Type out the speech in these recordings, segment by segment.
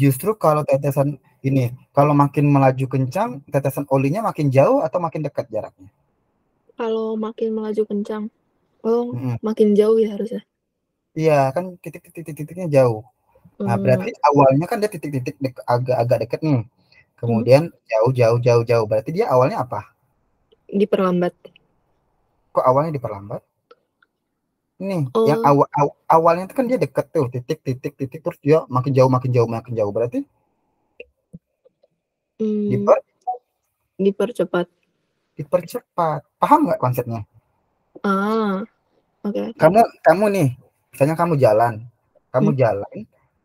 Justru kalau tetesan ini, kalau makin melaju kencang, tetesan olinya makin jauh atau makin dekat jaraknya? Kalau makin melaju kencang, oh Mm-mm. makin jauh ya harusnya. Iya, kan titik-titik-titiknya jauh. Nah, Hmm, berarti awalnya kan dia titik-titik agak-agak deket nih. hmm, Kemudian jauh, jauh, jauh, jauh. Berarti dia awalnya apa? diperlambat. Kok awalnya diperlambat? Nih, yang Oh, awalnya itu kan dia deket tuh, titik, titik, titik, terus dia makin jauh, makin jauh, makin jauh. Berarti hmm, diper, dipercepat. dipercepat. Paham nggak konsepnya? Ah, oke oke. Kamu nih, misalnya kamu Hmm, jalan,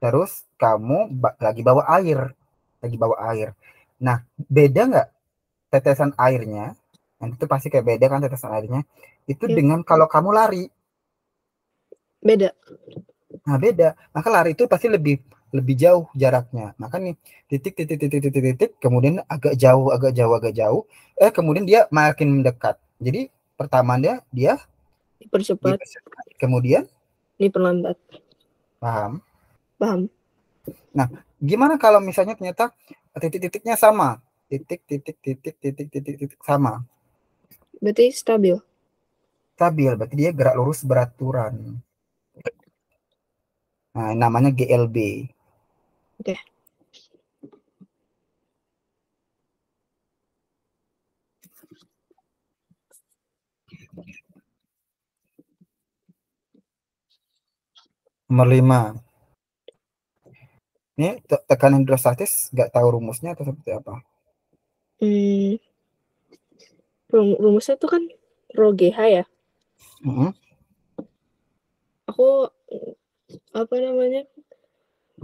terus kamu lagi bawa air, lagi bawa air. Nah, beda nggak tetesan airnya? Nanti itu pasti kayak beda kan tetesan airnya. Itu ya, dengan kalau kamu lari. beda. Nah, beda. Maka lari itu pasti lebih lebih jauh jaraknya. Maka nih titik titik titik titik titik kemudian agak jauh, agak jauh, agak jauh. Kemudian dia makin mendekat. Jadi pertama dia Dipercepat, dipercepat. Kemudian diperlambat. paham. Paham? Nah, gimana kalau misalnya ternyata titik-titiknya sama? Titik titik titik titik titik titik sama. Berarti stabil. Stabil, berarti dia gerak lurus beraturan. Nah, namanya GLB. Oke. 5. Ini tekanan hidrostatis nggak tahu rumusnya atau seperti apa? Hmm, rumusnya tuh kan rho GH ya. Mm-mm. Aku apa namanya?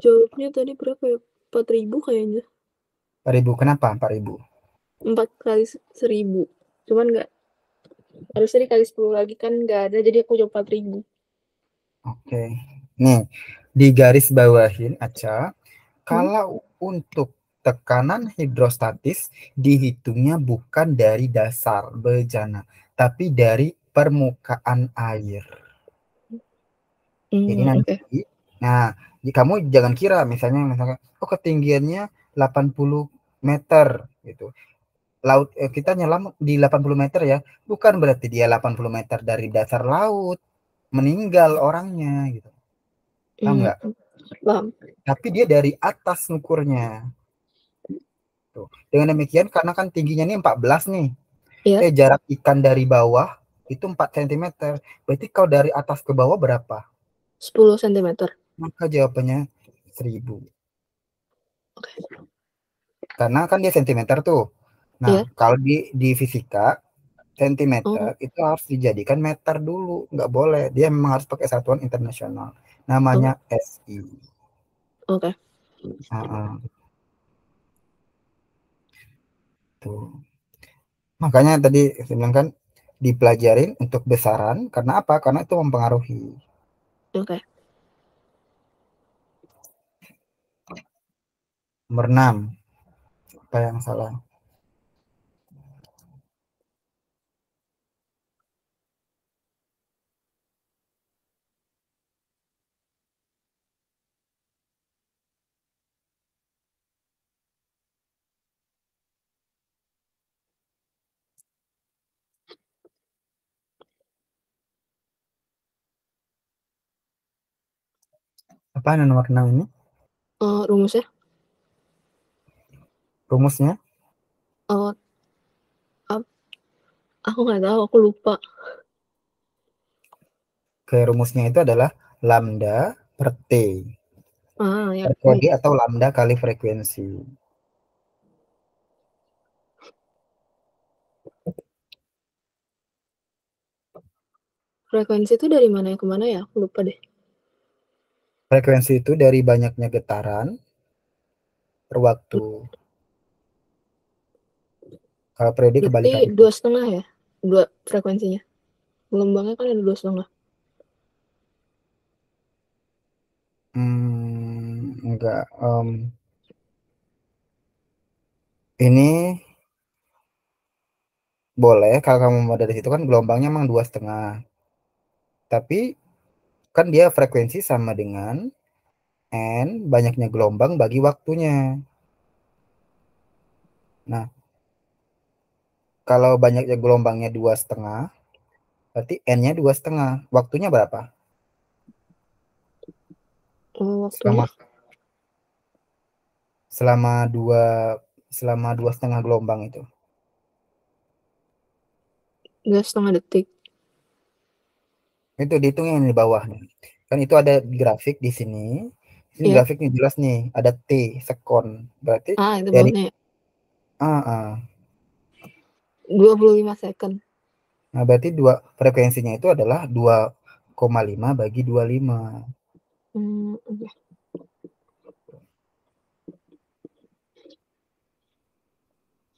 Jawabnya tadi berapa ya? 4.000 kayaknya. 4.000, kenapa 4.000? 4 kali 1.000. Cuman nggak, harusnya dikali 10 lagi kan nggak ada, jadi aku jawab 4.000. Oke. Nih, di garis bawahin Aca, Hmm? kalau untuk tekanan hidrostatis dihitungnya bukan dari dasar bejana, tapi dari permukaan air. Jadi Hmm, oke. nanti, nah, kamu jangan kira misalnya, oh ketinggiannya 80 meter gitu. Laut kita nyelam di 80 meter ya, bukan berarti dia 80 meter dari dasar laut meninggal orangnya gitu. Paham Hmm, nggak? paham. Tapi dia dari atas ngukurnya. Tuh. Dengan demikian karena kan tingginya ini 14 nih. Ya, Jarak ikan dari bawah itu 4 cm. Berarti kalau dari atas ke bawah berapa? 10 cm. Maka jawabannya 1.000. Oke. Karena kan dia sentimeter tuh. Nah, Ya. kalau di fisika sentimeter Oh, itu harus dijadikan meter dulu, nggak boleh. Dia memang harus pakai satuan internasional. Namanya oh, SI. oke. Tuh. Makanya tadi saya bilang kan dipelajarin untuk besaran karena apa? Karena itu mempengaruhi. Oke. Nomor 6, apa yang salah? Apa yang nomor 6 ini? Rumusnya? Rumusnya? Oh, aku nggak tahu, aku lupa. Ke rumusnya itu adalah lambda per T. Ah, ya. Per Hmm. kode atau lambda kali frekuensi. Frekuensi itu dari mana ya ke mana ya? Aku lupa deh. Frekuensi itu dari banyaknya getaran per waktu. Kalau periode Berarti kebalikannya. 2,5 ya? Dua frekuensinya. Gelombangnya kan ada 2,5. Enggak. Ini boleh kalau kamu mau dari situ kan gelombangnya emang 2,5. Tapi kan dia frekuensi sama dengan N banyaknya gelombang bagi waktunya. Nah, kalau banyaknya gelombangnya 2,5, berarti N-nya 2,5. Waktunya berapa? Waktunya Selama selama dua selama 2,5 gelombang itu. 2,5 detik. Itu dihitungnya di bawah nih. Kan itu ada grafik di sini. Ini Ya. grafiknya jelas nih, ada T sekon. Berarti Itu ya ini bawahnya ya. 25 second. Nah, berarti frekuensinya itu adalah 2,5 bagi 25. Oke.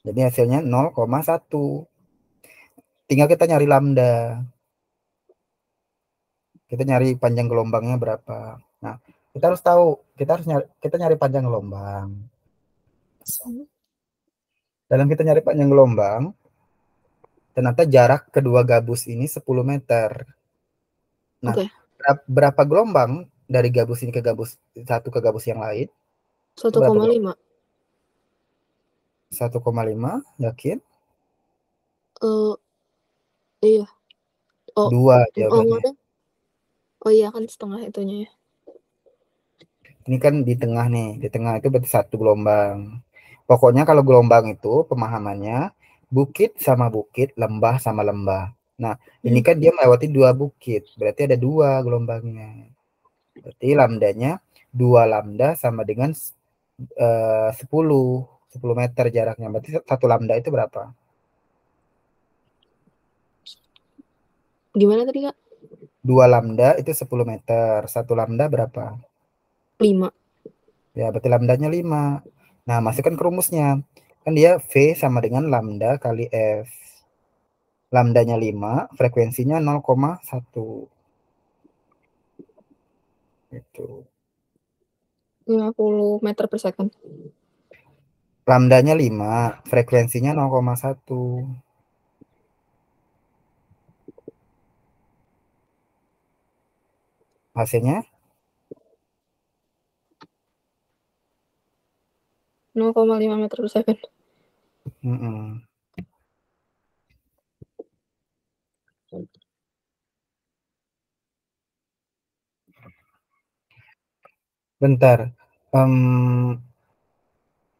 Jadi hasilnya 0,1. Tinggal kita nyari lambda. Kita nyari panjang gelombangnya berapa. Nah, kita harus tahu, kita nyari panjang gelombang. Dalam kita nyari panjang gelombang, ternyata jarak kedua gabus ini 10 meter. Nah, Oke. berapa gelombang dari gabus ini ke gabus satu ke gabus yang lain? Itu berapa gelombang? 1,5. 1,5, yakin? Iya. Oh, 2 enggak jawabannya. deh. Oh iya kan setengah itunya ya. Ini kan di tengah nih, di tengah itu berarti satu gelombang. Pokoknya kalau gelombang itu pemahamannya bukit sama bukit, lembah sama lembah. Nah, ini kan dia melewati 2 bukit, berarti ada 2 gelombangnya. Berarti lambdanya 2 lambda sama dengan 10 meter jaraknya. Berarti 1 lambda itu berapa? Gimana tadi Kak? 2 lambda itu 10 meter. 1 lambda berapa? 5. Ya, berarti lambdanya 5. Nah, masukkan ke rumusnya. Kan dia V sama dengan lambda kali F. Lambdanya 5, frekuensinya 0,1. Itu. 50 meter per second. Lambdanya 5, frekuensinya 0,1. Hasilnya 0,5 meter per second. Bentar.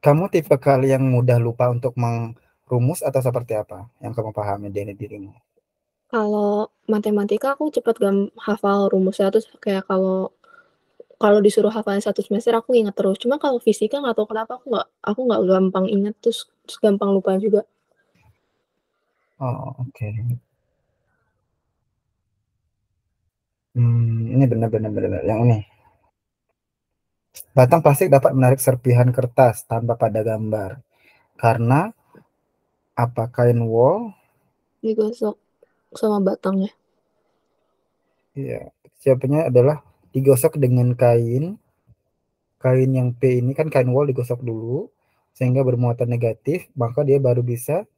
Kamu tipe kali yang mudah lupa untuk mengrumus atau seperti apa yang kamu pahami dari dirimu? Kalau matematika aku cepat hafal rumusnya, terus kayak kalau disuruh hafalin 1 semester aku ingat terus. Cuma kalau fisika nggak tahu kenapa aku nggak gampang ingat, terus gampang lupa juga. Oh, oke. Ini benar-benar yang ini. Batang plastik dapat menarik serpihan kertas tanpa pada gambar. Karena apa? Kain wol? Digosok sama batangnya. Iya. Jawabannya adalah digosok dengan kain yang P ini kan kain wol digosok dulu sehingga bermuatan negatif, maka dia baru bisa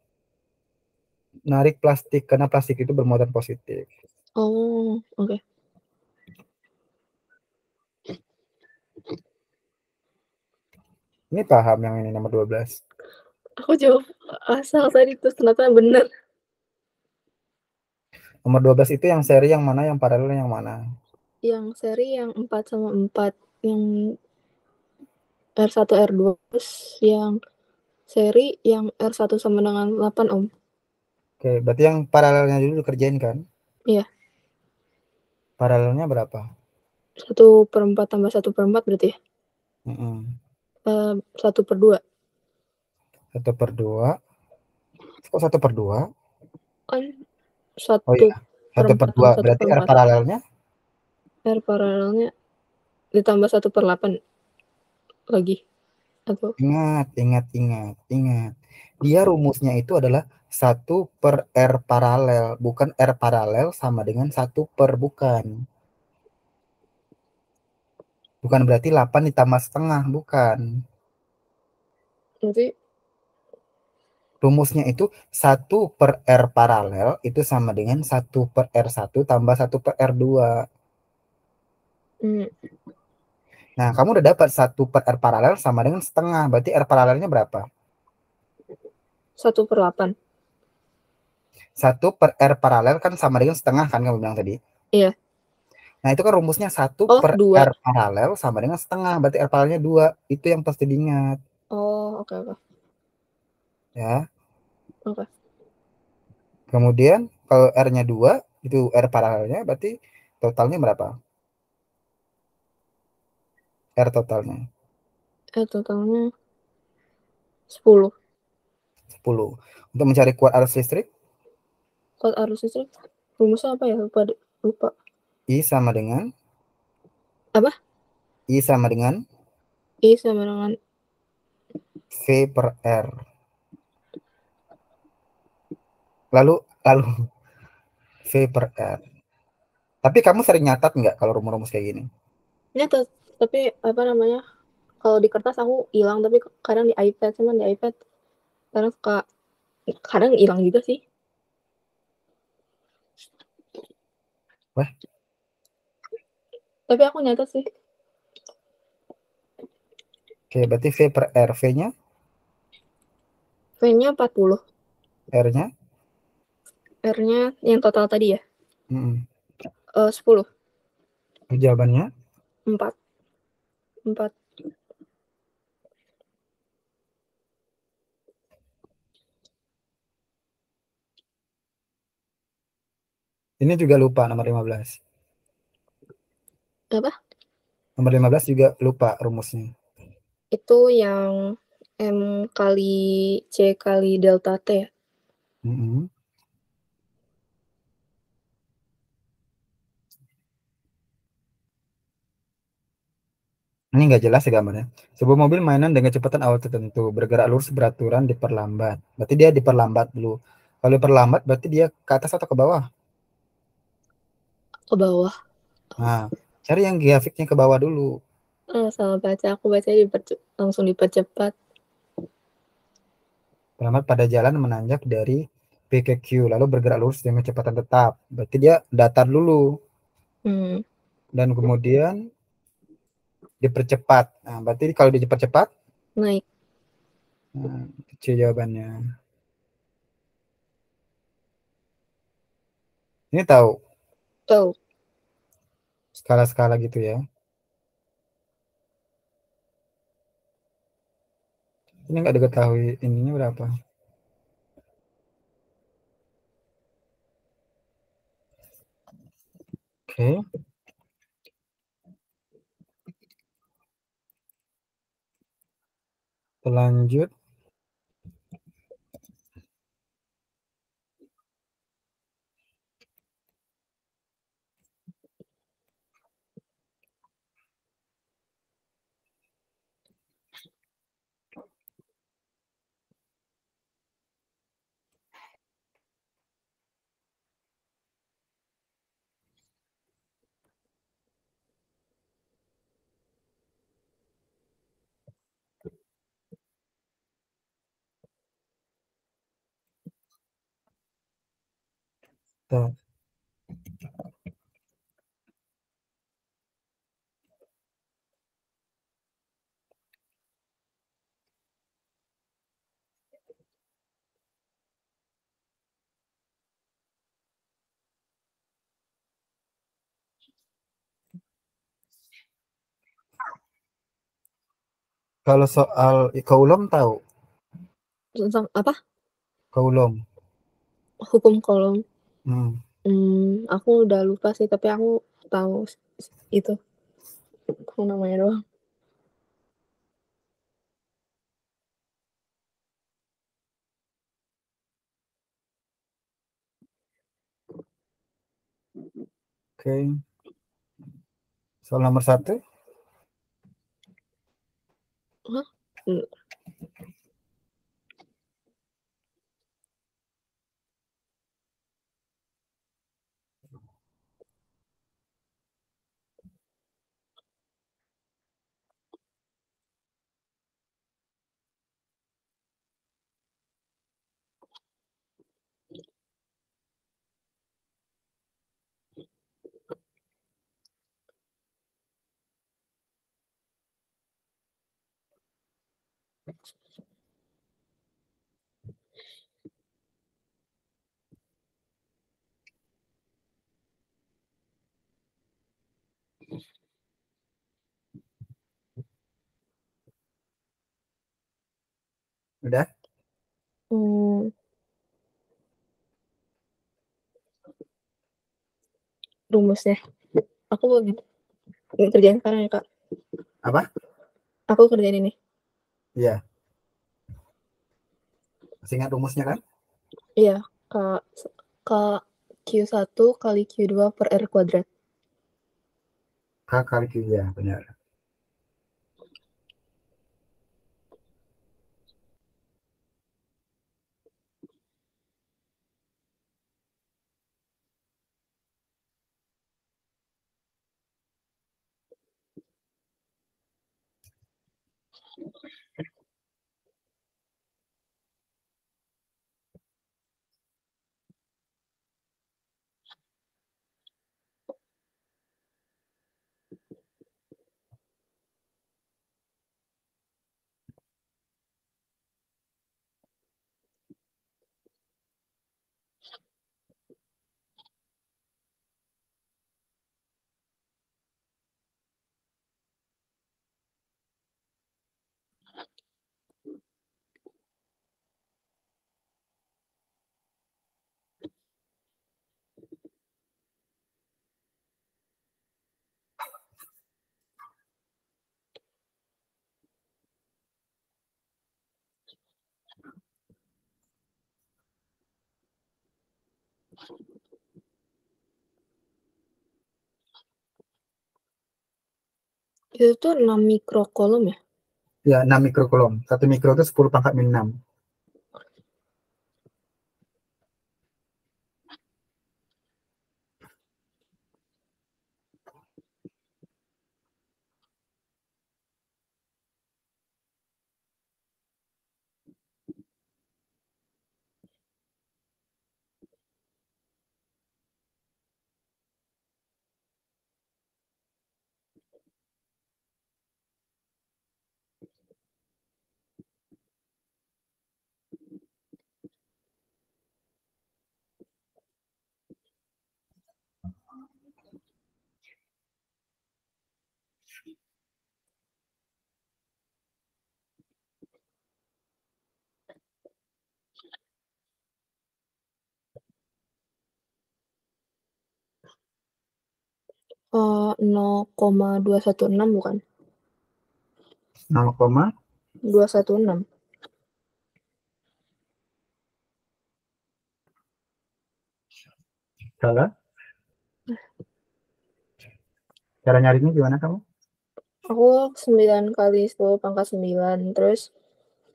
narik plastik karena plastik itu bermuatan positif. Oh, oke. Ini paham yang ini nomor 12. Aku jawab asal tadi, terus ternyata bener. Nomor 12 itu yang seri yang mana, yang paralel yang mana? Yang seri yang 4/4, yang R1 R2, terus yang seri yang R1 sama dengan 8 Om. Oke, berarti yang paralelnya dulu dikerjain kan? Iya. Paralelnya berapa? 1/4 tambah 1/4 berarti ya? 1/2. 1/2. Kok 1/2? Kan Oh iya, 1/4 1/2. tambah Berarti R 1/4. paralelnya? R paralelnya ditambah 1/8 lagi. Atau Ingat. Dia rumusnya itu adalah 1/R paralel, bukan R paralel sama dengan 1/, bukan. Bukan berarti 8 ditambah setengah, bukan. berarti Rumusnya itu 1/R paralel itu sama dengan 1/R1 tambah 1/R2. hmm, Nah, kamu udah dapat 1/R paralel sama dengan setengah. Berarti R paralelnya berapa? 1/8. 1/R paralel kan sama dengan setengah kan kamu bilang tadi. Iya. Nah, itu kan rumusnya 1 Oh, per 2. R paralel sama dengan setengah. Berarti R paralelnya 2. Itu yang pasti diingat. Oh, oke, oke. Ya. Oke. Kemudian kalau R-nya 2, itu R paralelnya berarti totalnya berapa? R totalnya Totalnya 10. 10. Untuk mencari kuat arus listrik, Kuat arus listrik rumusnya apa ya? Lupa deh. Lupa. I sama dengan Apa? I sama dengan I sama dengan V per R. Lalu V per R. Tapi kamu sering nyatat nggak kalau rumus-rumus kayak gini? nyatet, tapi apa namanya? Kalau di kertas aku hilang, tapi kadang di iPad, cuman di iPad kadang suka kadang hilang juga sih. Wah, Tapi aku nyatet sih. oke, berarti V per R. V-nya, V-nya 40. R-nya, R-nya yang total tadi ya. 10. jawabannya. 4. 4. Ini juga lupa nomor 15. Apa? Nomor 15 juga lupa rumusnya. Itu yang M kali C kali delta T ya? Mm-mm. Ini nggak jelas ya gambarnya. Sebuah mobil mainan dengan kecepatan awal tertentu bergerak lurus beraturan diperlambat. Berarti dia diperlambat dulu. Kalau diperlambat berarti dia ke atas atau ke bawah? Ke bawah. Nah, cari yang grafiknya ke bawah dulu. Salah baca. Aku baca langsung dipercepat. Perlambat pada jalan menanjak dari P ke Q lalu bergerak lurus dengan kecepatan tetap. Berarti dia datar dulu Hmm, dan kemudian dipercepat. Nah, berarti kalau dipercepat, naik. nah, C jawabannya. Ini tahu Tahu. skala-skala gitu ya. Ini nggak diketahui ininya berapa. Oke, lanjut. Tuh. Kalau soal Coulomb tahu, Tentang apa? Coulomb. Hukum kolom. Hmm. Aku udah lupa sih, tapi aku tahu itu. Tahu namanya doang. Oke, soal nomor 1. Hah? Hmm, Udah? Hmm, rumusnya. Aku boleh kerjain sekarang ya, Kak? Apa? Aku kerjain ini. Iya. Masih ingat rumusnya kan? Iya, K, K Q1 kali Q2 per R kuadrat. K kali Q, ya benar. Itu tuh 6 mikrokolom ya? Ya, 6 mikrokulom. 1 mikro itu 10 pangkat min 6. Oh, 0,216 bukan? 0, 216. salah. Cara nyarinya gimana kamu? Aku 9 kali 10 pangkat 9, terus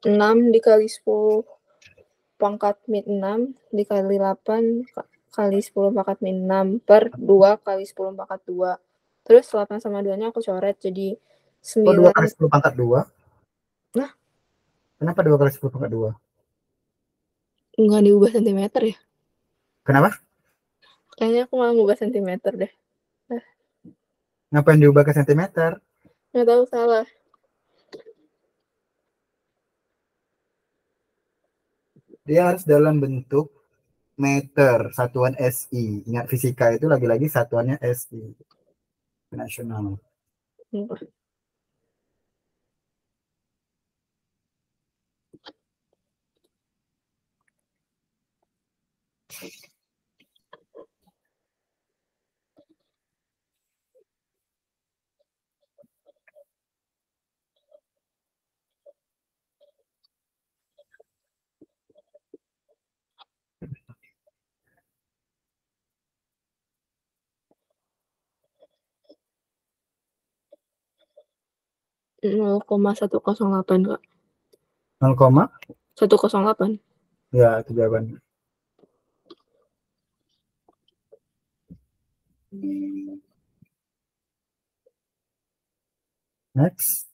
6 dikali 10 pangkat min 6 dikali 8 kali 10 pangkat min 6 per 2 kali 10 pangkat 2. Terus 8 sama 2-nya aku coret jadi Oh, 2 9. kali 10 pangkat 2. Nah, Kenapa 2 kali 10 pangkat 2? nggak diubah sentimeter ya? Kenapa? Kayaknya aku malah ngubah sentimeter deh. Nah, Ngapain diubah ke sentimeter? nggak tahu, salah. Dia harus dalam bentuk meter, satuan SI. Ingat fisika itu lagi-lagi satuannya SI. Nasional. Hmm. 0,108, Kak. 0, 108. ya itu jawabannya. Next.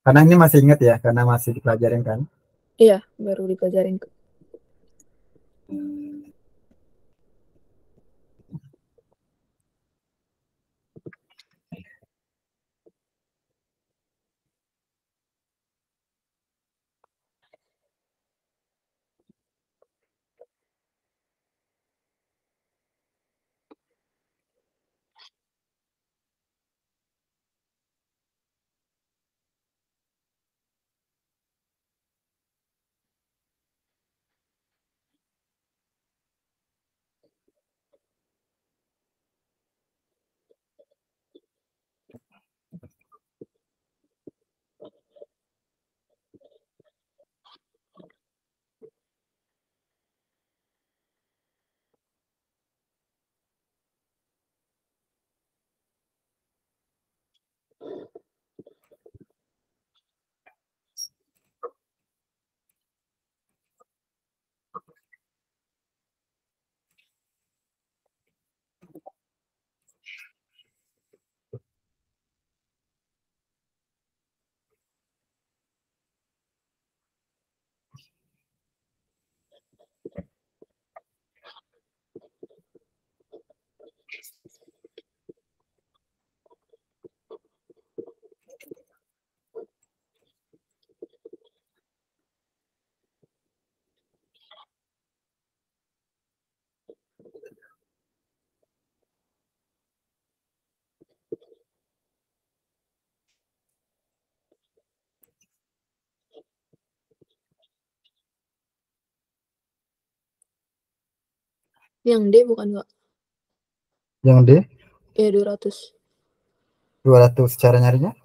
Karena ini masih ingat ya, karena masih dipelajarin kan. Iya, baru dipelajarin. Yang D bukan nggak? Yang D Ya 200. 200, cara nyarinya?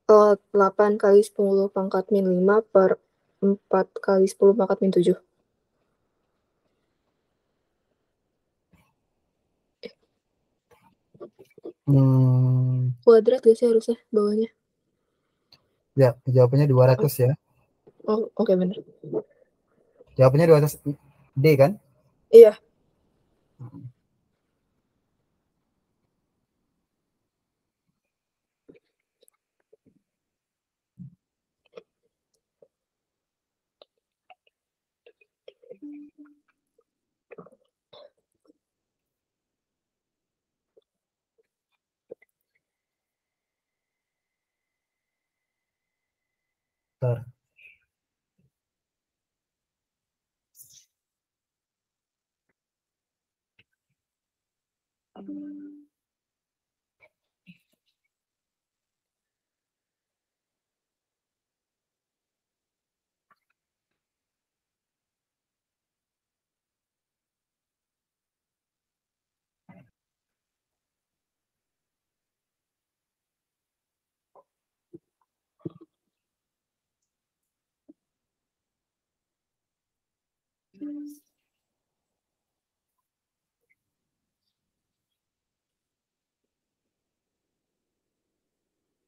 8 kali 10 pangkat min 5 per 4 kali 10 pangkat min 7. Kuadrat gak sih harusnya bawahnya? Ya, jawabannya 200 ya. Oh, oke bener. Jawabannya 200 D kan? Iya. Bentar.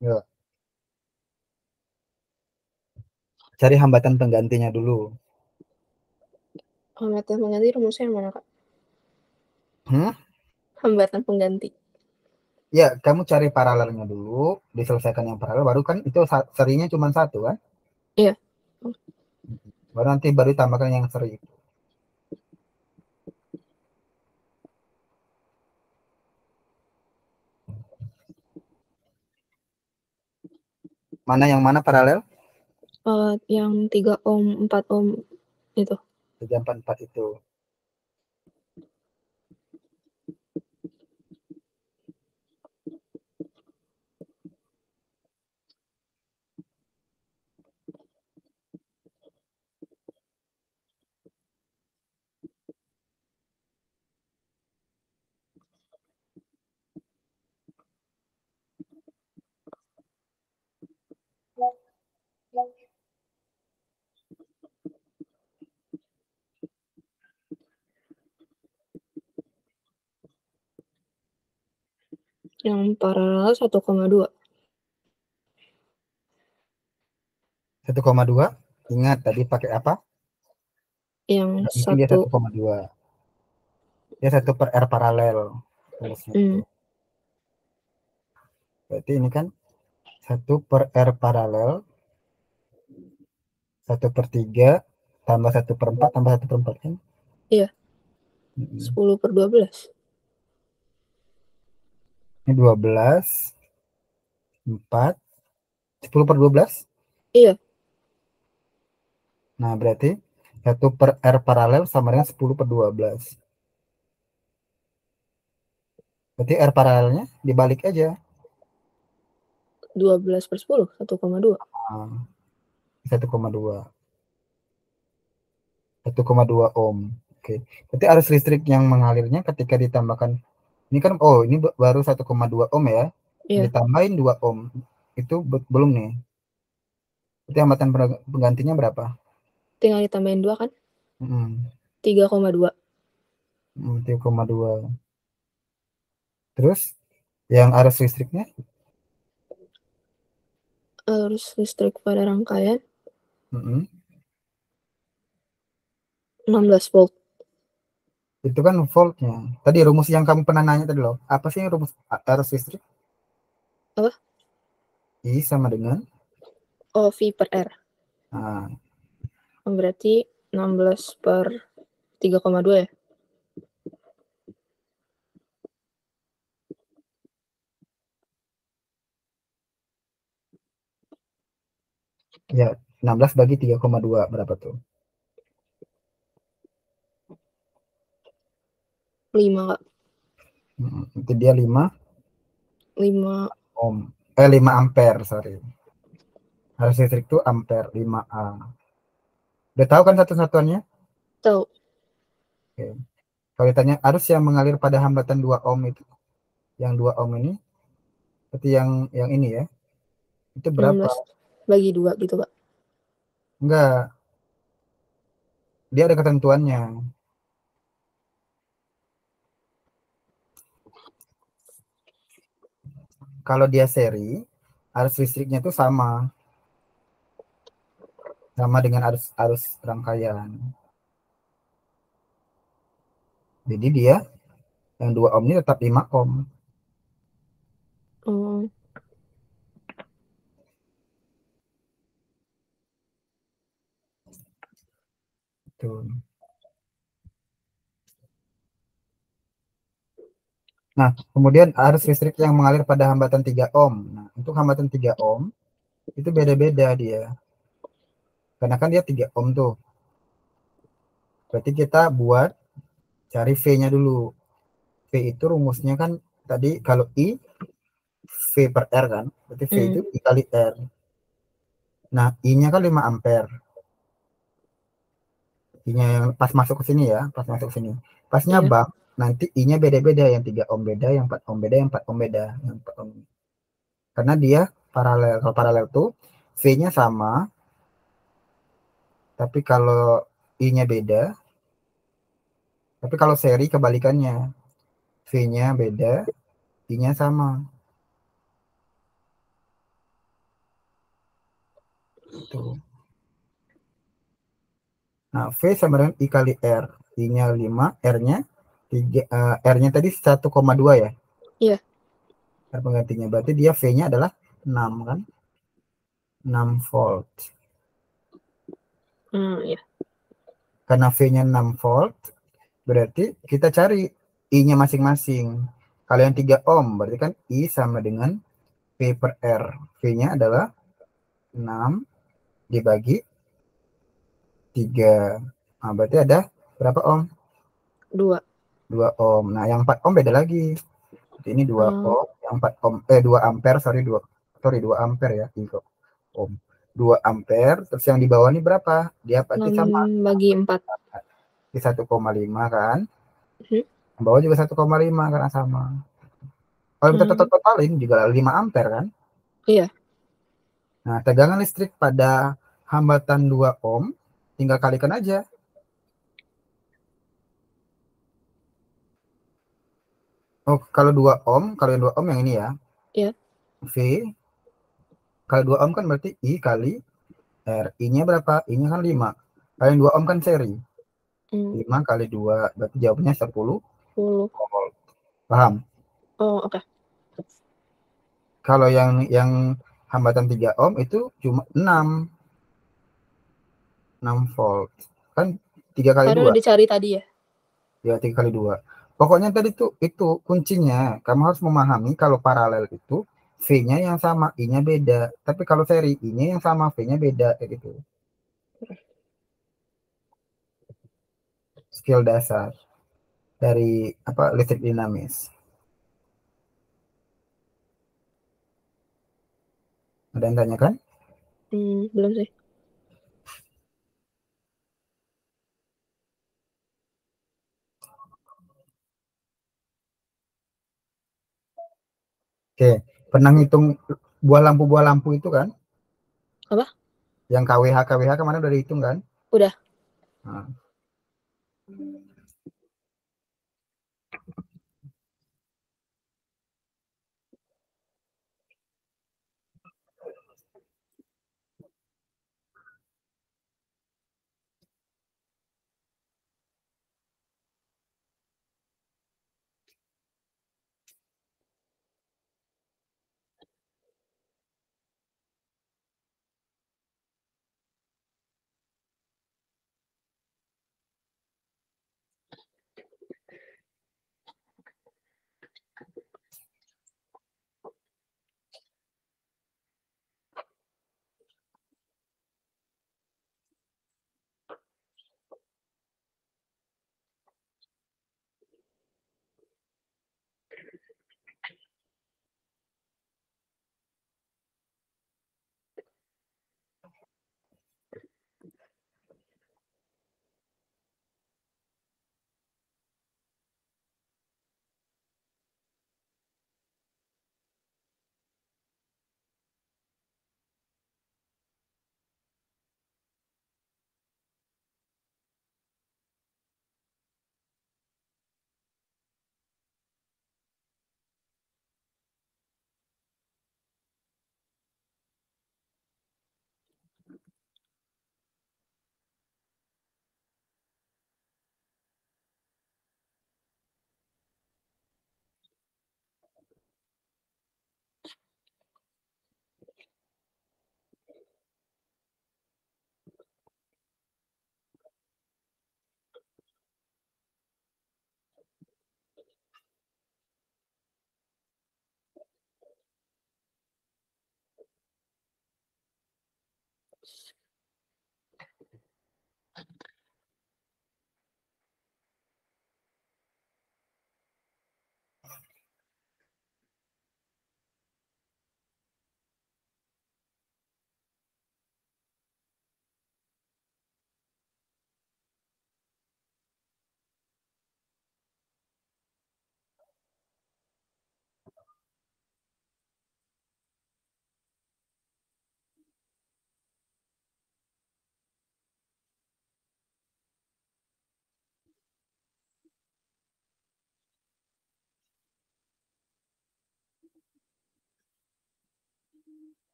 Ya, cari hambatan penggantinya dulu. Hambatan pengganti rumusnya yang mana, Kak? Hmm? Hambatan pengganti. Ya, kamu cari paralelnya dulu, diselesaikan yang paralel, baru kan itu serinya cuma satu kan? Iya. Baru nanti baru tambahkan yang seri. Mana yang mana paralel? Yang 3 ohm, 4 ohm itu. 344 itu. Yang paralel 1,2. 1,2. Ingat tadi pakai apa? Yang Nggak mungkin dia 1 1,2. Dia 1 per R paralel. Tulisnya itu. Berarti ini kan 1 per R paralel, 1/3 tambah 1/4 tambah 1/4 kan? iya, 10 per 12. Ini 12, 4, 10/12. Iya, Nah, berarti 1 per R paralel sama dengan 10/12. Berarti R paralelnya dibalik aja. 12 per 10, 1,2. Nah, 1,2. 1,2 ohm. Oke. Berarti arus listrik yang mengalirnya ketika ditambahkan ini kan, oh ini baru 1,2 ohm ya. Iya, Ditambahin 2 ohm. Itu belum nih. Berarti hambatan penggantinya berapa? tinggal ditambahin 2 kan? Hmm, 3,2. 3,2. Terus yang arus listriknya? Arus listrik pada rangkaian Mm-mm. 16 volt. Itu kan voltnya. Tadi rumus yang kamu pernah nanya tadi loh. Apa sih rumus arus listrik? Apa? I sama dengan Oh, V per R. nah, Berarti 16/3,2 ya? Ya, 16 bagi 3,2 berapa tuh? 5, Kak. Itu dia 5 5. ohm. 5 ampere, sorry. Arus listrik itu ampere, 5A. Udah tahu kan satu-satuannya? Tahu. Oke. Kalau ditanya arus yang mengalir pada hambatan 2 ohm itu, yang 2 ohm ini, seperti yang ini ya, itu berapa? 16/2 gitu, Kak. Enggak, dia ada ketentuannya. Kalau dia seri, arus listriknya itu sama dengan arus arus rangkaian. Jadi dia yang 2 ohm ini tetap 5 ohm. Oh. Tuh. Nah, kemudian arus listrik yang mengalir pada hambatan 3 ohm. Nah, untuk hambatan 3 ohm itu beda-beda dia. Karena kan dia 3 ohm tuh. Berarti kita buat cari V-nya dulu. V itu rumusnya kan tadi kalau I V per R kan. Berarti V itu Hmm. I kali R. Nah, I-nya kan 5 ampere. I-nya yang pas masuk ke sini ya, pas masuk ke sini. Pas Iya. nyabang, nanti I-nya beda-beda, yang 3 ohm beda, yang 4 ohm beda, yang 4 ohm beda, yang 4 ohm. Karena dia paralel. Kalau paralel tuh V-nya sama, tapi kalau I-nya beda, tapi kalau seri kebalikannya. V-nya beda, I-nya sama. Tuh. Nah, V sama dengan I kali R. I-nya 5, R-nya 3, R-nya tadi 1,2 ya. Iya. R penggantinya. Berarti dia V-nya adalah 6 kan? 6 volt. Iya. Karena V-nya 6 volt, berarti kita cari I-nya masing-masing. Kalau yang 3 ohm, berarti kan I sama dengan V per R. V-nya adalah 6 dibagi 3. Nah, berarti ada berapa ohm? 2. 2 ohm. Nah, yang 4 ohm beda lagi. Jadi ini 2 Oh, ohm, yang 4 ohm, 2 ampere, sorry 2 ampere ya, itu ohm. 2 ampere, terus yang di bawah ini berapa? Dia pasti 6 sama, bagi 4. di 1,5 kan? Hmm. Yang bawah juga 1,5 karena sama. Kalau kita Hmm. totalin juga 5 ampere kan? Iya. Nah, tegangan listrik pada hambatan 2 ohm tinggal kalikan aja. Oh, kalau 2 ohm, kalau yang 2 ohm yang ini ya. Iya. V, kalau 2 ohm kan berarti I kali R. I-nya berapa? I-nya kan 5. Kalau yang 2 ohm kan seri. Hmm. 5 kali 2 berarti jawabnya 10 10. volt. Paham? Oh, oke. Kalau yang hambatan 3 ohm itu cuma 6 volt. Kan 3 kali Karena 2. udah dicari tadi ya? Ya 3 kali 2. Pokoknya tadi tuh itu kuncinya. Kamu harus memahami kalau paralel itu V-nya yang sama, I-nya beda. Tapi kalau seri I-nya yang sama, V-nya beda kayak gitu. Skill dasar dari apa listrik dinamis. Ada yang tanya kan? Belum sih. Oke, pernah ngitung buah lampu itu kan? Apa? Yang KWH kemana udah dihitung kan? Udah. Nah,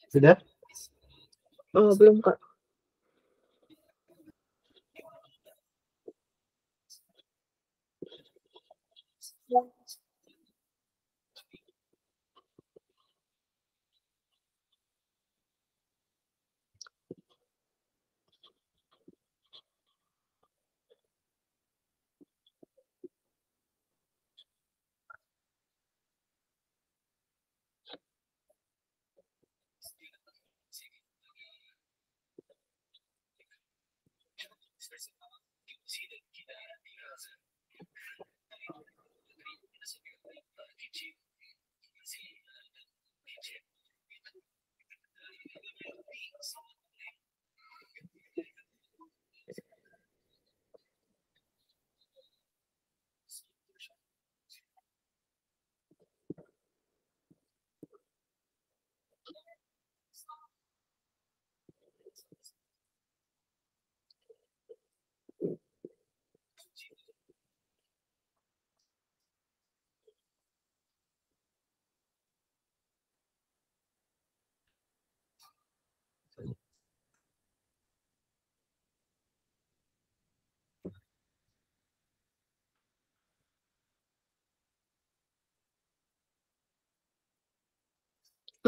Sudah? Oh, belum, Kak.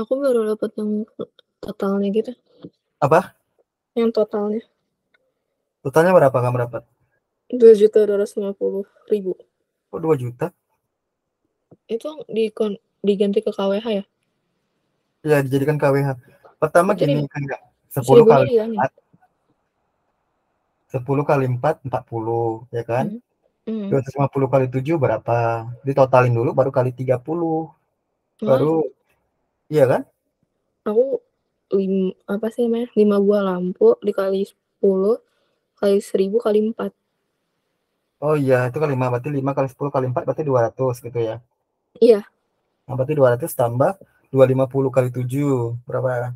Aku baru dapat yang totalnya gitu. Apa? Yang totalnya. Totalnya berapa kamu dapat? 2.250.000. Oh, 2 juta? Itu diganti ke KWH ya? Ya, dijadikan KWH. Pertama Berarti gini kan enggak? 10 seribunya kali dihilangin? 4, 10 kali 4, 40, ya kan? Hmm. Hmm. 250 kali 7 berapa? Ditotalin dulu baru kali 30. Baru, Soalnya iya kan? aku apa sih namanya, 5 buah lampu dikali 10 kali 1000 kali 4. Oh iya, itu kali 5, berarti 5 kali 10 kali 4 berarti 200 gitu ya. Iya. Nah, berarti 200 tambah 250 kali 7 berapa?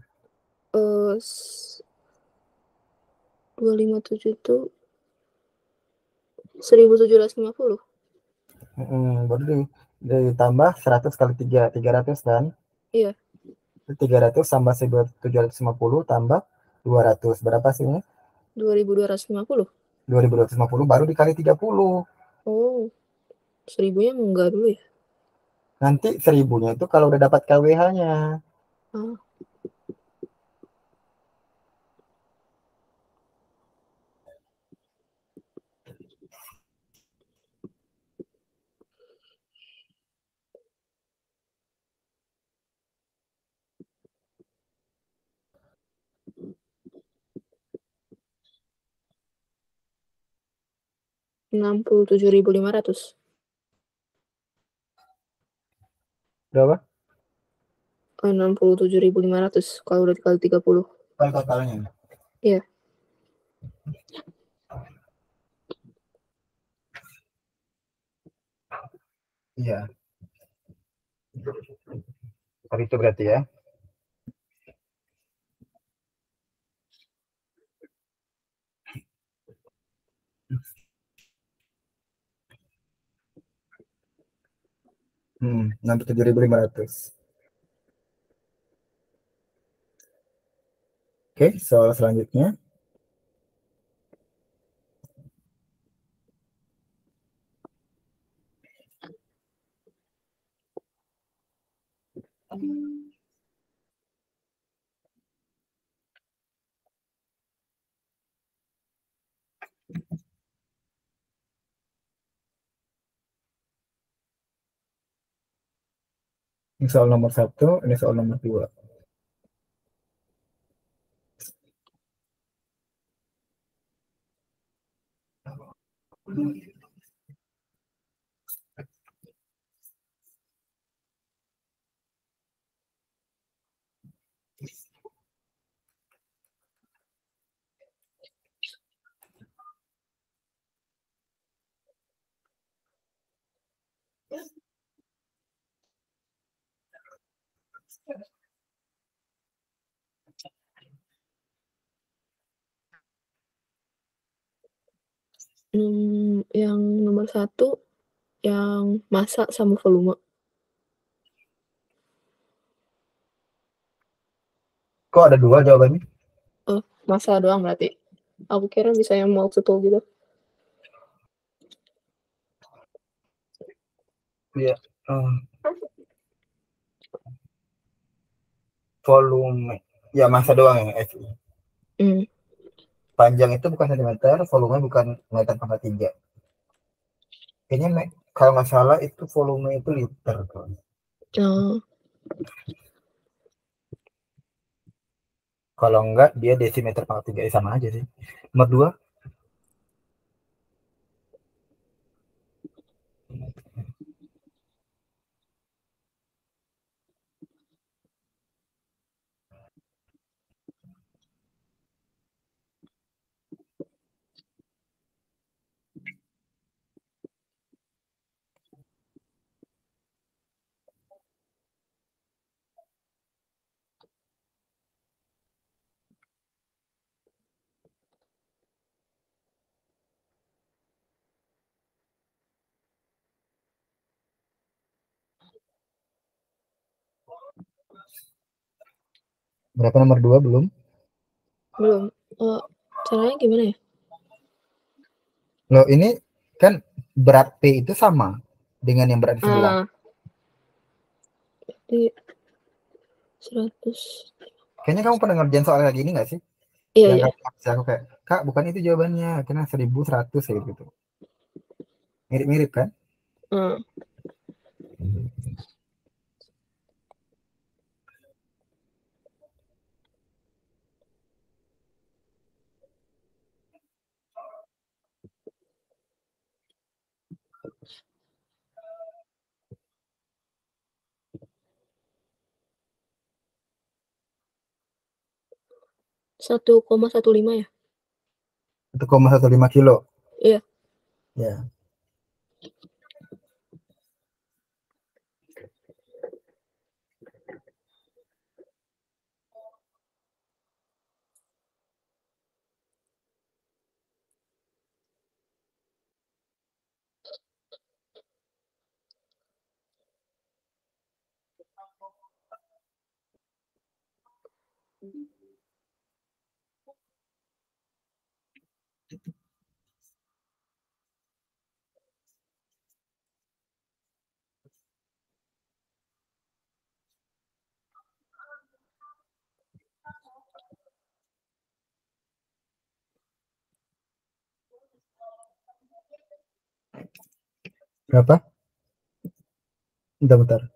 257 itu 1750. Baru ditambah 100 kali 3, 300 kan? Iya. 300 tambah 1750 tambah 200. Berapa sih ini? 2250. 2250 baru dikali 30. Oh, 1000-nya enggak dulu ya? Nanti 1000-nya itu kalau udah dapat KWH-nya. Ah, 67.500. Berapa? 67.500 kalau udah dikali 30. Kalau totalnya. Iya. Iya. Kalau itu berarti ya. Hmm, 67.500. Oke, soal selanjutnya. Ini soal nomor satu, ini soal nomor dua. Yang nomor satu, yang massa sama volume. Kok ada dua jawabannya? Oh, massa doang berarti. Aku kira bisa yang multiple gitu. Iya. Volume. Ya masa doang yang FI. Hmm. Panjang itu bukan sentimeter, volume bukan meter pangkat tiga. Kayaknya kalau nggak salah itu volume itu liter. Oh, Kalau enggak dia desimeter pangkat tiga, sama aja sih. Nomor dua. Berapa nomor dua belum? belum. Oh, caranya gimana ya? Loh ini kan berat P itu sama dengan yang berat di sebelah. Di 100. Kayaknya kamu pernah ngerjain soal kayak gini nggak sih? Iya, Yang iya. kamu kasih aku kayak, Kak bukan itu jawabannya, karena 1100 kayak gitu. Mirip-mirip kan? Hmm. 1,15 ya? 1,15 kilo. Iya. Ya. Berapa? Bentar-bentar.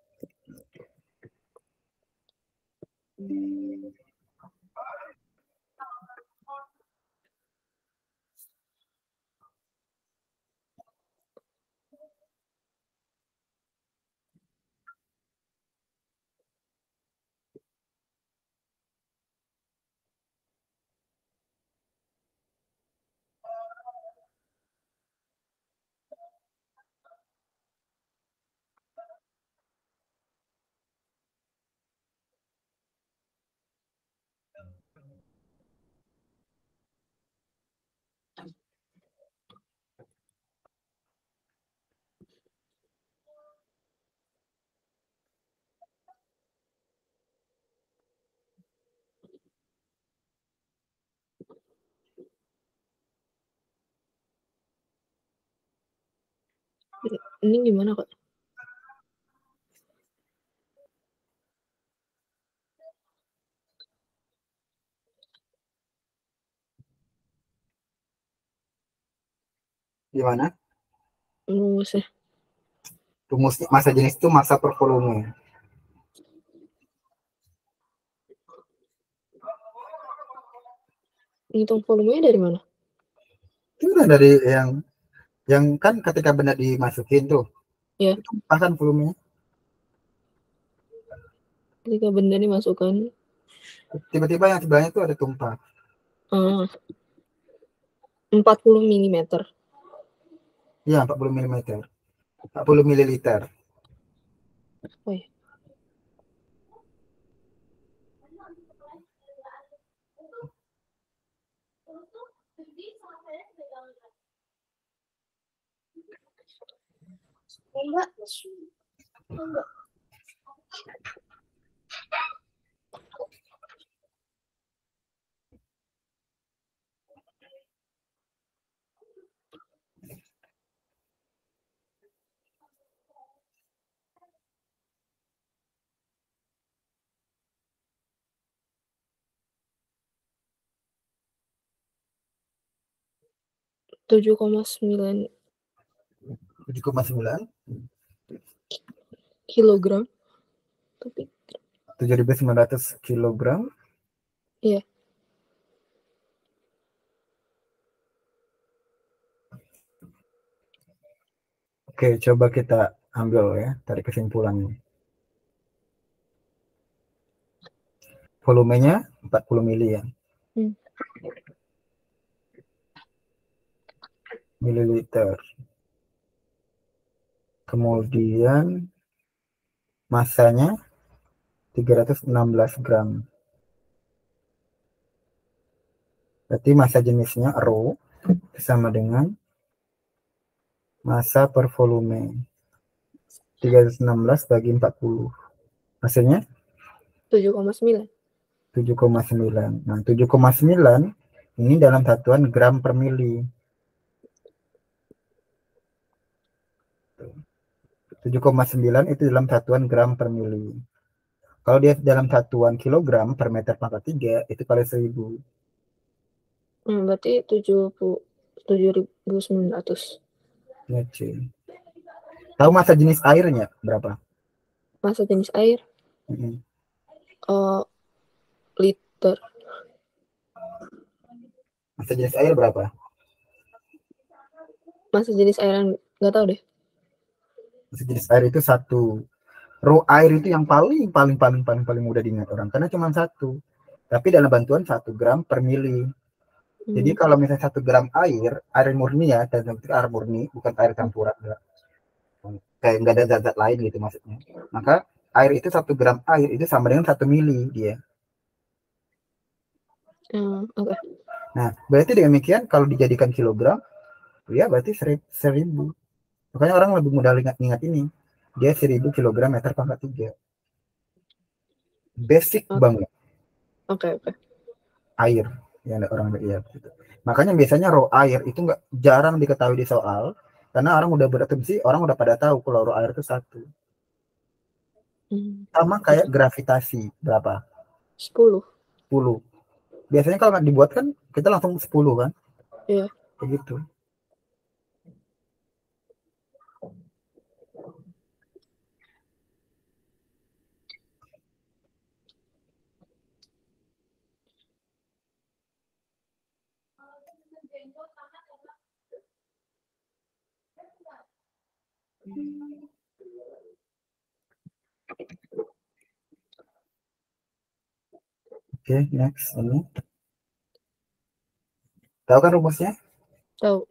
Ini gimana, Kak? Gimana? Rumusnya. Rumusnya massa jenis itu massa per volume. Ngitung volumenya dari mana? Itu udah dari yang kan ketika benda dimasukin tuh, Ya, itu pasang volumenya. ketika benda dimasukkan. Tiba-tiba yang sebelahnya tuh ada tumpah. 40 milimeter. Iya, 40 milimeter. 40 mililiter. Oh ya. Enggak. Enggak. 7,9 7,9. kilogram. Tapi 7.900 kilogram. iya, Oke, coba kita ambil ya, tarik kesimpulannya. Volumenya 40 mili ya. hmm, Mililiter. Kemudian masanya 316 gram. Berarti massa jenisnya Rho sama dengan massa per volume. 316 bagi 40. Hasilnya 7,9. 7,9. Nah, 7,9 ini dalam satuan gram per mili. 7,9 itu dalam satuan gram per mili. Kalau dia dalam satuan kilogram per meter pangkat 3, itu kali 1000. Berarti 7.900. Ya, cuy. Tahu massa jenis airnya berapa? Massa jenis air Mm-mm. liter. Massa jenis air berapa? Massa jenis air yang nggak tahu deh. Massa jenis air itu satu. Raw air itu yang paling mudah diingat orang karena cuma satu. Tapi dalam bantuan 1 gram per mili. Jadi kalau misalnya 1 gram air murni ya, dan itu air murni, bukan air campuran, kayak nggak ada zat-zat lain gitu maksudnya. Maka air itu 1 gram air itu sama dengan 1 mili dia. Oke. Nah, berarti dengan demikian kalau dijadikan kilogram, ya berarti 1000. Makanya orang lebih mudah ingat ini. Dia 1000 kilogram meter pangkat 3. Basic banget. Oke. Air yang orang lihat gitu. Makanya biasanya raw air itu nggak jarang diketahui di soal karena orang udah berasumsi, orang udah pada tahu kalau raw air itu satu. Sama kayak gravitasi berapa? 10. 10. Biasanya kalau nggak dibuat kan kita langsung 10 kan? Iya. Begitu. Oke, next ini. Tahu kan rumusnya? Tahu.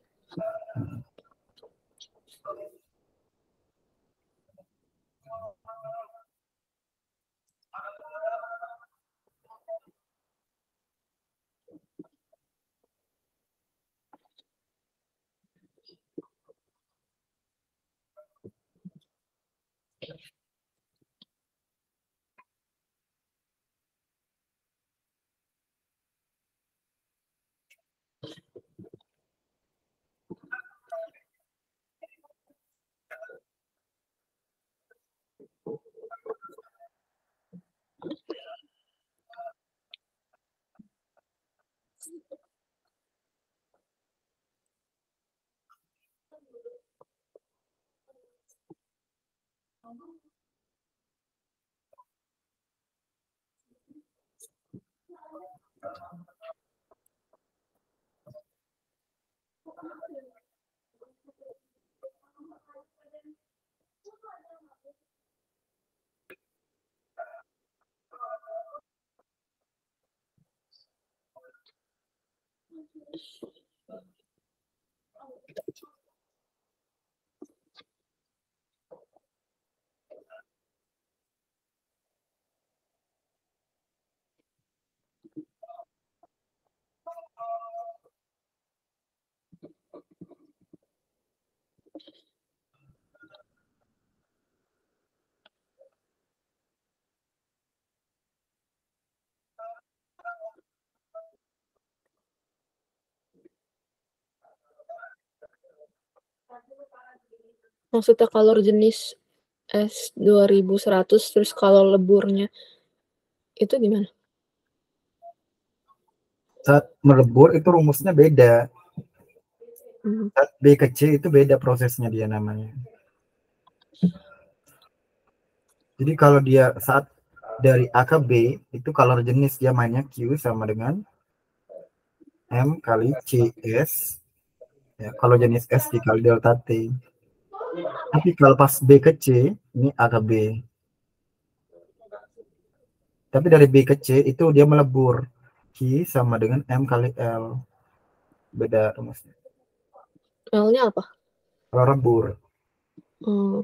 Maksudnya kalor jenis S2100 terus kalau leburnya itu gimana? Saat melebur itu rumusnya beda. Hmm. Saat B ke C itu beda prosesnya dia namanya. Jadi kalau dia saat dari A ke B itu kalor jenis dia mainnya Q sama dengan M kali CS. Ya, kalau jenis S dikali delta T. Tapi kalau pas B ke C ini A ke B. Tapi dari B ke C itu dia melebur. Q sama dengan M kali L. Beda rumusnya. L-nya apa? Kalau lebur. Oh.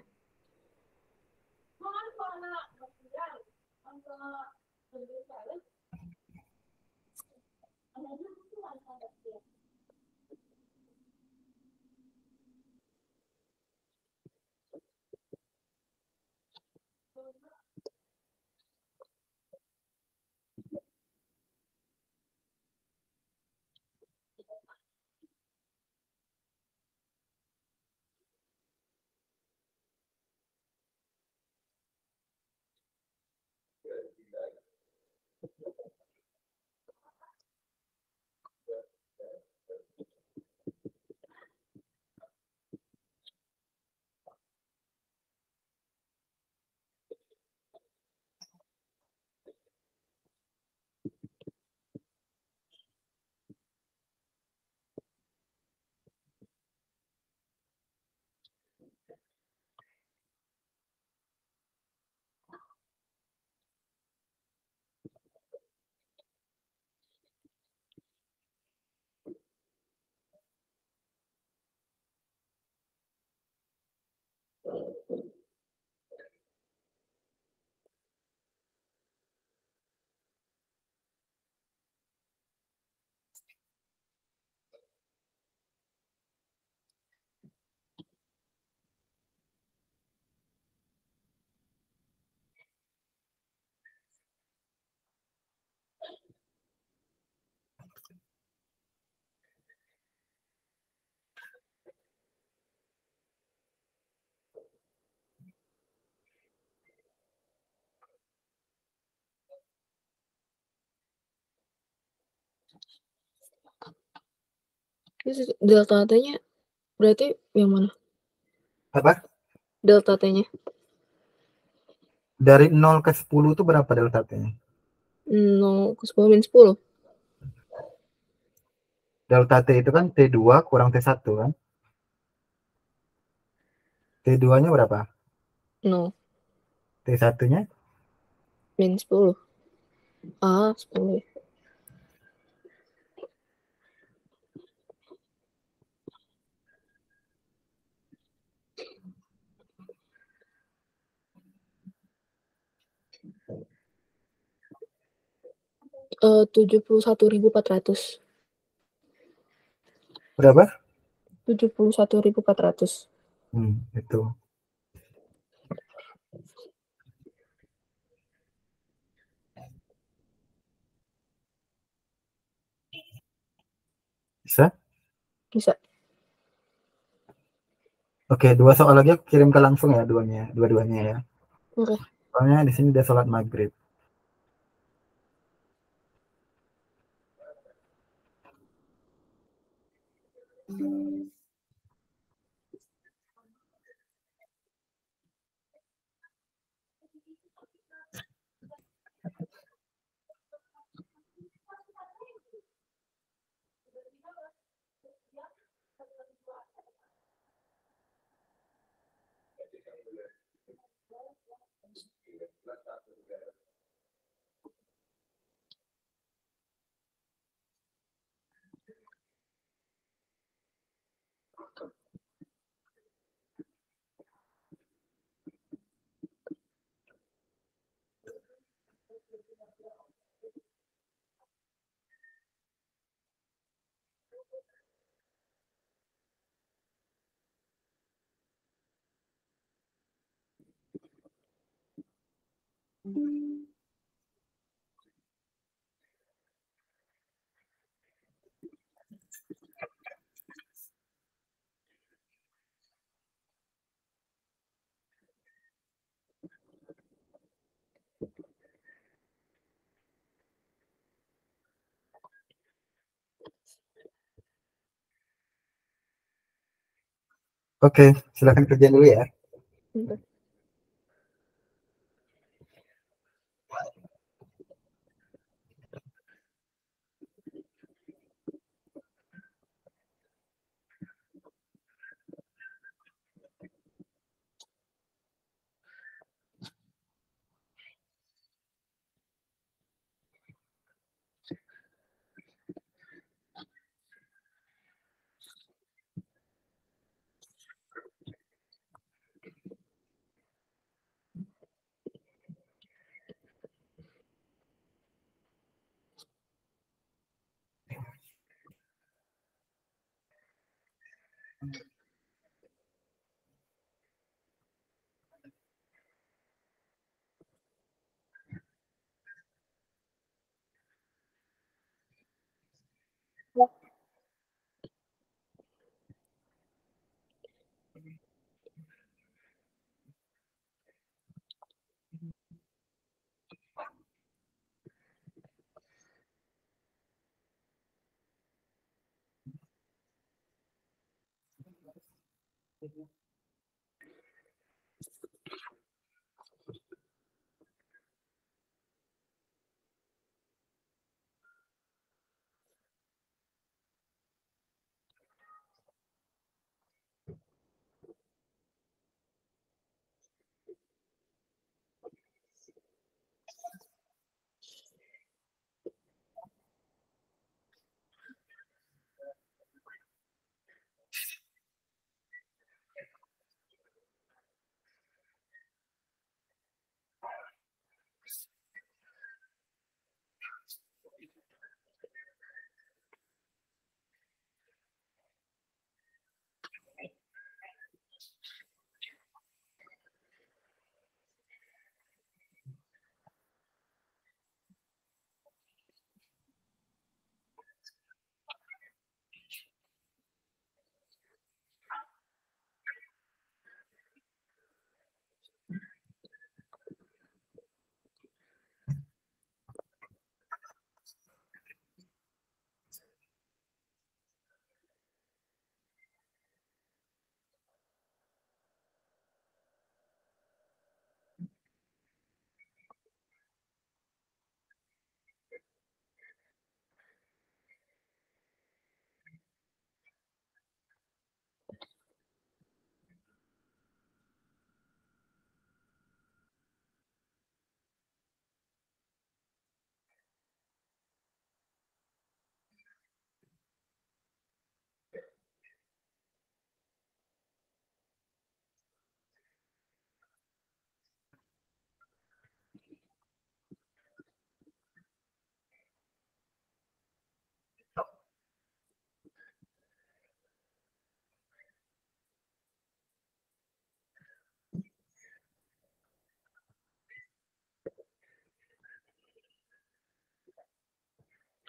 Terus delta T-nya berarti yang mana? Apa? Delta T-nya? Dari 0 ke 10 itu berapa delta T-nya? 0 ke 10 min 10. Delta T itu kan T2 kurang T1 kan? T2-nya berapa? 0 T1-nya? min 10. 10 ya. Eh, 71.400. Berapa? 71.400. Itu. Bisa? Bisa. Oke, dua soal lagi aku kirim ke langsung ya dua-duanya ya. Oke. Soalnya di sini udah sholat maghrib. Oke, silakan kerjain dulu ya. Bentar.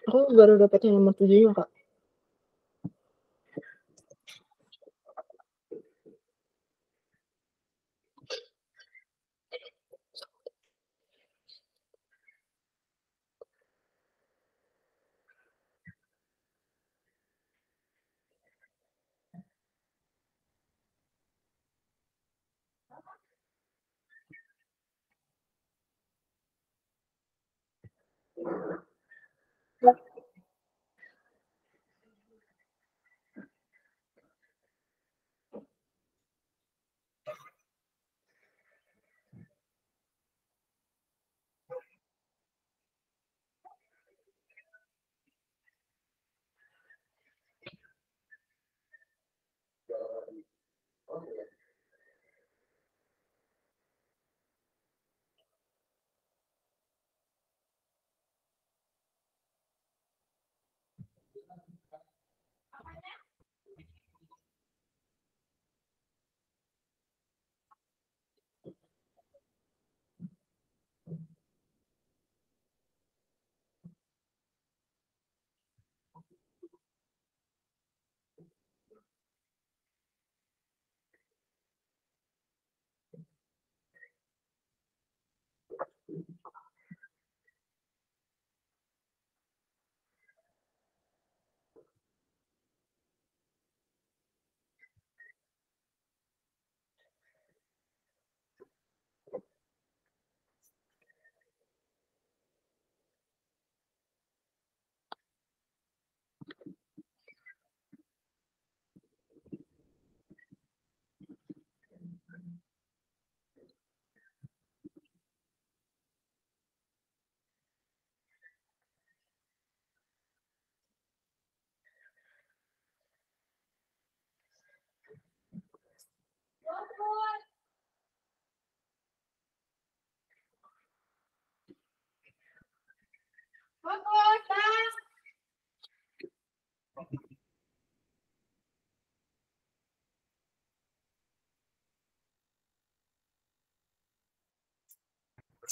Aku baru dapet yang nomor 7-nya, Kak.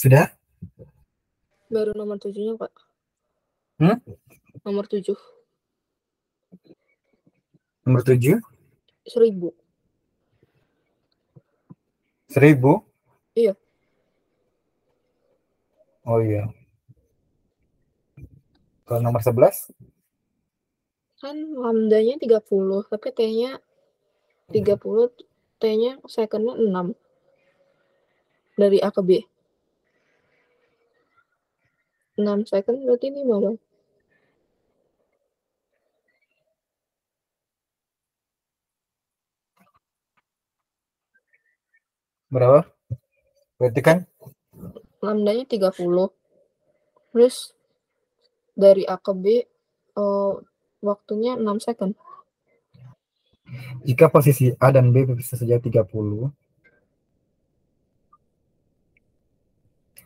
Sudah? Baru nomor 7-nya, Pak. Nomor 7. Nomor 7? 1000. 1000? Iya. Oh iya. Kalau nomor 11? Kan lambdanya 30, tapi T-nya 30, T-nya second-nya 6. Dari A ke B. 6 second berarti 5 dong. Berapa? Berarti kan Lambdanya 30. Terus dari A ke B waktunya 6 second. jika posisi A dan B berpisah sejauh 30,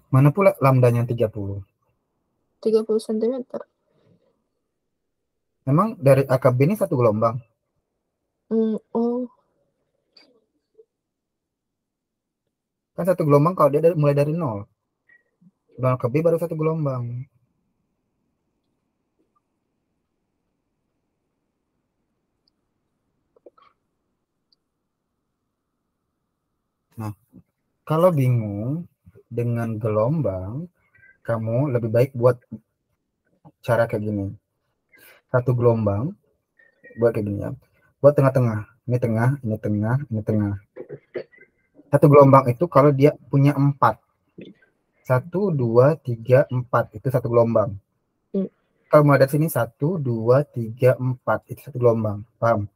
mana pula lambdanya 30? 30 cm. Memang dari A ke B ini satu gelombang? Oh, Kan satu gelombang kalau dia mulai dari 0. 0 ke B baru satu gelombang. Nah, kalau bingung dengan gelombang, kamu lebih baik buat cara kayak gini. Satu gelombang, buat kayak gini ya. Buat tengah-tengah. Ini tengah, ini tengah, ini tengah. Satu gelombang itu kalau dia punya 4. 1, 2, 3, 4. Itu satu gelombang. Kalau mau dari sini 1, 2, 3, 4. Itu satu gelombang. Paham?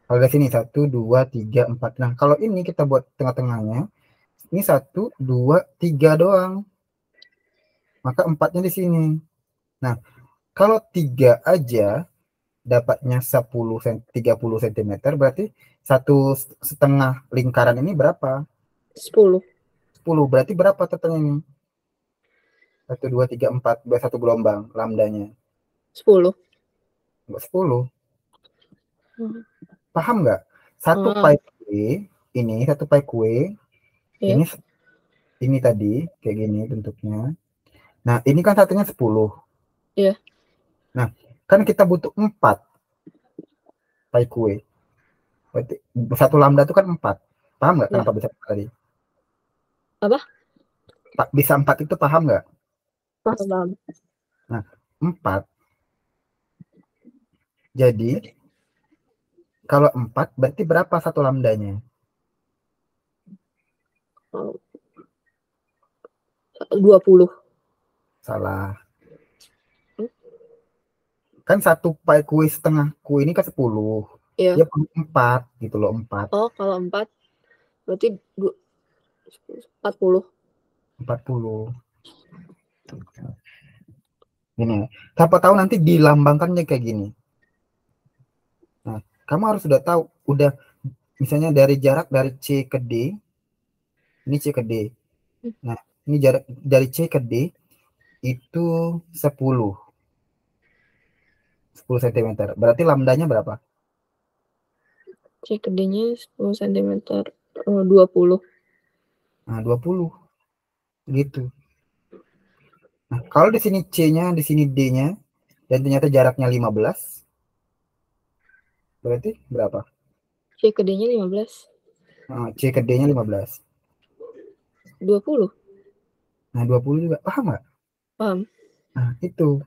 Kalau dari sini 1, 2, 3, 4. Nah, kalau ini kita buat tengah-tengahnya. Ini 1, 2, 3 doang. Maka 4-nya di sini. Nah, kalau 3 aja dapatnya 30 cm, berarti 1,5 lingkaran ini berapa? 10. 10. Berarti berapa totalnya ini? 1, 2, 3, 4. Berarti satu gelombang lambdanya. 10. Enggak 10. Paham nggak? Satu pi kue, ini satu pi kue, Iya. ini tadi kayak gini bentuknya. Nah, ini kan satunya 10. Iya. Nah, kan kita butuh 4 pi kue. Berarti satu lambda itu kan 4. Paham nggak Ya. kenapa bisa tadi? Apa? Bisa 4 itu paham nggak? Paham. Nah, 4. Jadi, kalau 4 berarti berapa satu lambdanya? 20. Salah. Kan satu pi kue setengah kue ini kan 10. Iya. Dia perlu 4 gitu loh, 4. Oh, kalau 4 berarti 40. 40. Gini, siapa tahu nanti dilambangkannya kayak gini. Nah, kamu harus sudah tahu, udah misalnya dari jarak dari C ke D, ini C ke D. Nah, ini jarak dari C ke D itu 10 cm. Berarti lambdanya berapa? C gedenya 10 cm. 20. Nah, 20 gitu. Nah, kalau di sini C-nya, di sini D-nya, dan ternyata jaraknya 15, berarti berapa? C gedenya 15. Nah, C ke D-nya 15. 20. Nah, 20 juga. Paham nggak? Paham. Nah, itu.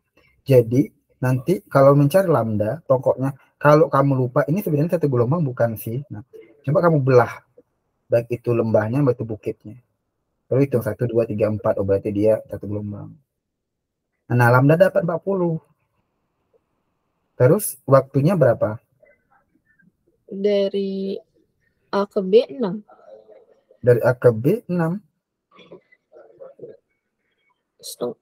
Jadi, nanti kalau mencari lambda, pokoknya kalau kamu lupa, ini sebenarnya satu gelombang bukan sih. Nah, coba kamu belah. Baik itu lembahnya, baik itu bukitnya. Lalu hitung 1, 2, 3, 4. Oh, berarti dia satu gelombang. Nah, lambda dapat 40. Terus, waktunya berapa? Dari A ke B 6. Dari A ke B, 6. Stop.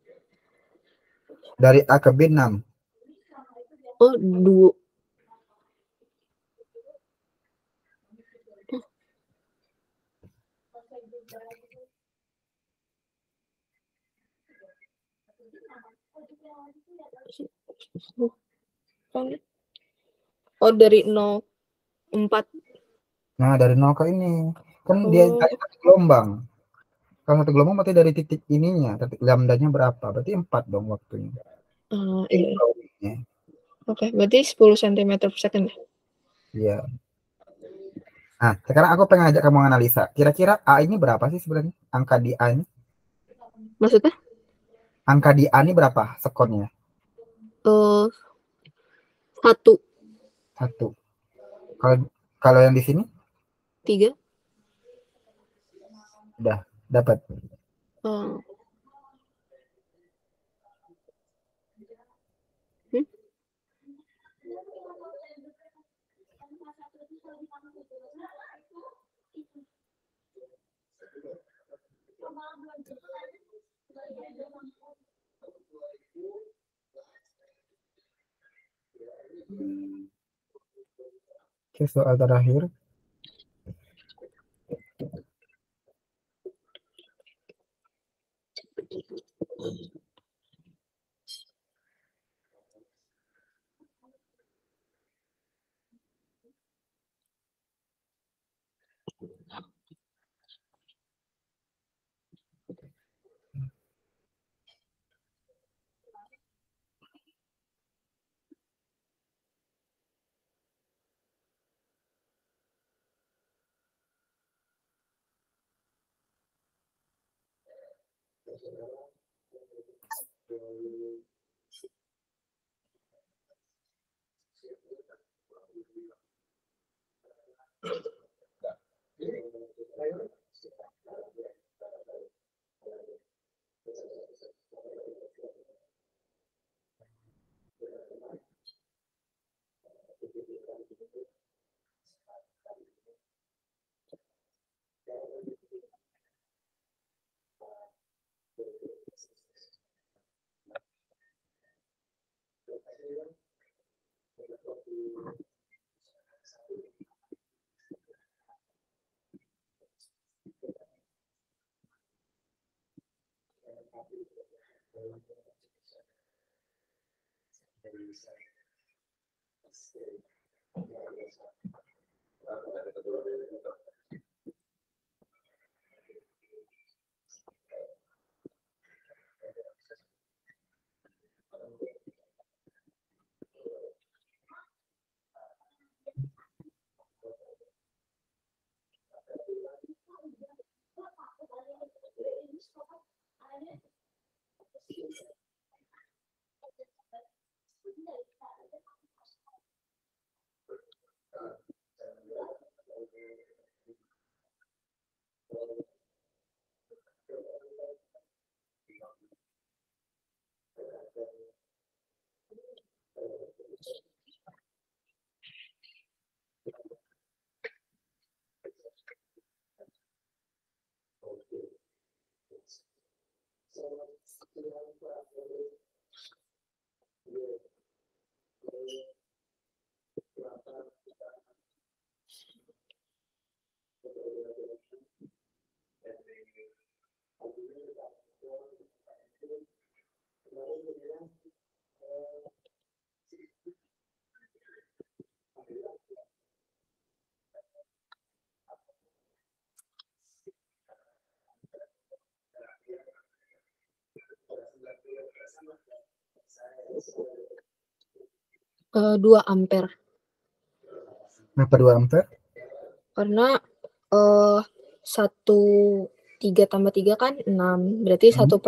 Dari A ke B, 6. Oh, 2. Oh, dari 0,4. Nah, dari 0 ke ini. Kan dia tadi satu gelombang. Kalau satu gelombang berarti dari titik ininya, titik lambdanya berapa? Berarti 4 dong waktunya. Iya. Oke, berarti 10 cm per second ya? Iya. Nah, sekarang aku pengen ajak kamu analisa. Kira-kira A ini berapa sih sebenarnya? Angka di A ini? Maksudnya? Angka di A ini berapa sekonnya? 1. 1. Kalau yang di sini? 3. Udah, dapat. Oke, soal terakhir. Uh, 2 ampere. Kenapa 2 ampere? Karena 1 3 tambah 3 kan 6. Berarti 1/6